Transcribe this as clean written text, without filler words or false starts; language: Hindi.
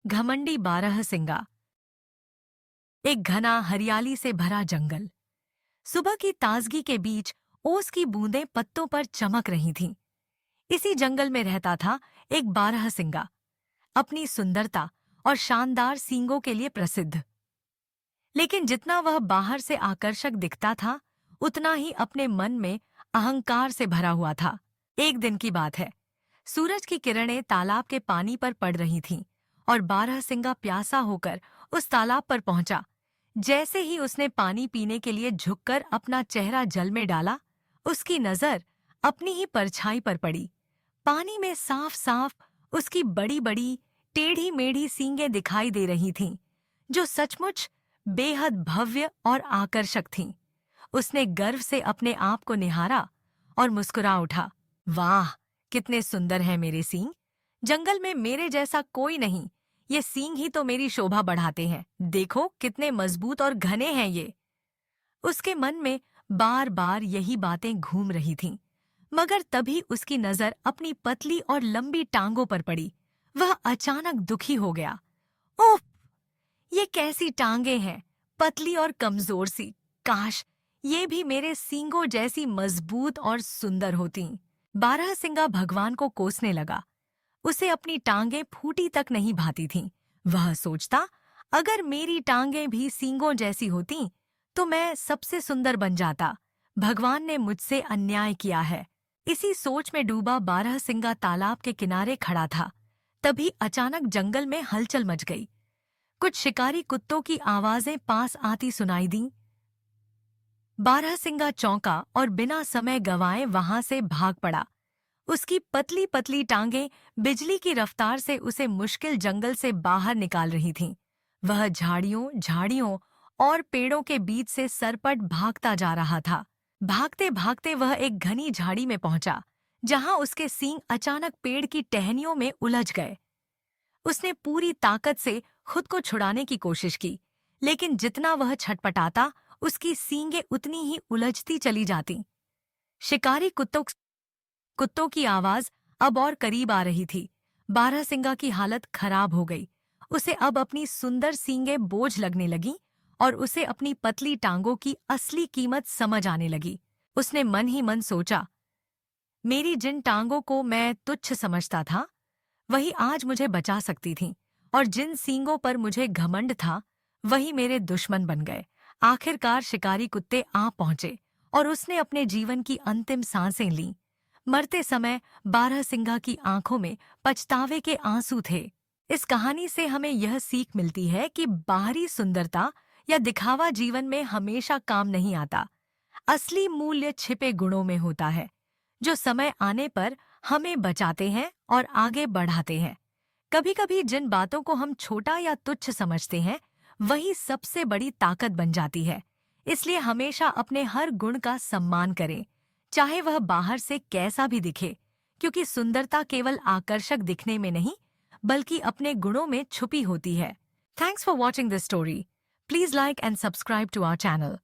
घमंडी बारहसिंगा। एक घना हरियाली से भरा जंगल। सुबह की ताजगी के बीच ओस की बूंदें पत्तों पर चमक रही थीं। इसी जंगल में रहता था एक बारहसिंगा, अपनी सुंदरता और शानदार सींगों के लिए प्रसिद्ध। लेकिन जितना वह बाहर से आकर्षक दिखता था, उतना ही अपने मन में अहंकार से भरा हुआ था। एक दिन की बात है। सूरज की किरणें तालाब के पानी पर पड़ रही थीं और बारहसिंगा प्यासा होकर उस तालाब पर पहुंचा। जैसे ही उसने पानी पीने के लिए झुककर अपना चेहरा जल में डाला, उसकी नजर अपनी ही परछाई पर पड़ी। पानी में साफ साफ उसकी बड़ी बड़ी टेढ़ी मेढ़ी सींगें दिखाई दे रही थीं, जो सचमुच बेहद भव्य और आकर्षक थीं। उसने गर्व से अपने आप को निहारा और मुस्कुरा उठा। वाह, कितने सुंदर हैं मेरे सींग! जंगल में मेरे जैसा कोई नहीं। ये सींग ही तो मेरी शोभा बढ़ाते हैं। देखो कितने मजबूत और घने हैं ये। उसके मन में बार बार यही बातें घूम रही थीं। मगर तभी उसकी नजर अपनी पतली और लंबी टांगों पर पड़ी। वह अचानक दुखी हो गया। ओह, ये कैसी टांगे हैं, पतली और कमजोर सी। काश ये भी मेरे सींगों जैसी मजबूत और सुंदर होती। बारहसिंगा भगवान को कोसने लगा। उसे अपनी टांगें फूटी तक नहीं भाती थीं। वह सोचता, अगर मेरी टांगें भी सींगों जैसी होतीं, तो मैं सबसे सुंदर बन जाता। भगवान ने मुझसे अन्याय किया है। इसी सोच में डूबा बारहसिंगा तालाब के किनारे खड़ा था। तभी अचानक जंगल में हलचल मच गई। कुछ शिकारी कुत्तों की आवाजें पास आती सुनाई दीं। बारहसिंगा चौंका और बिना समय गंवाए वहां से भाग पड़ा। उसकी पतली पतली टांगें बिजली की रफ्तार से उसे मुश्किल जंगल से बाहर निकाल रही थीं। वह झाड़ियों और पेड़ों के बीच से सरपट भागता जा रहा था। भागते भागते वह एक घनी झाड़ी में पहुंचा, जहां उसके सींग अचानक पेड़ की टहनियों में उलझ गए। उसने पूरी ताकत से खुद को छुड़ाने की कोशिश की, लेकिन जितना वह छटपटाता, उसकी सींगें उतनी ही उलझती चली जाती। शिकारी कुत्तों की आवाज अब और करीब आ रही थी। बारहसिंगा की हालत खराब हो गई। उसे अब अपनी सुंदर सींगें बोझ लगने लगीं और उसे अपनी पतली टांगों की असली कीमत समझ आने लगी। उसने मन ही मन सोचा, मेरी जिन टांगों को मैं तुच्छ समझता था, वही आज मुझे बचा सकती थीं, और जिन सींगों पर मुझे घमंड था, वही मेरे दुश्मन बन गए। आखिरकार शिकारी कुत्ते आ पहुंचे और उसने अपने जीवन की अंतिम सांसें लीं। मरते समय बारहसिंगा की आंखों में पछतावे के आंसू थे। इस कहानी से हमें यह सीख मिलती है कि बाहरी सुंदरता या दिखावा जीवन में हमेशा काम नहीं आता। असली मूल्य छिपे गुणों में होता है, जो समय आने पर हमें बचाते हैं और आगे बढ़ाते हैं। कभी-कभी जिन बातों को हम छोटा या तुच्छ समझते हैं, वही सबसे बड़ी ताकत बन जाती है। इसलिए हमेशा अपने हर गुण का सम्मान करें, चाहे वह बाहर से कैसा भी दिखे, क्योंकि सुंदरता केवल आकर्षक दिखने में नहीं, बल्कि अपने गुणों में छुपी होती है। Thanks for watching this story. Please like and subscribe to our channel.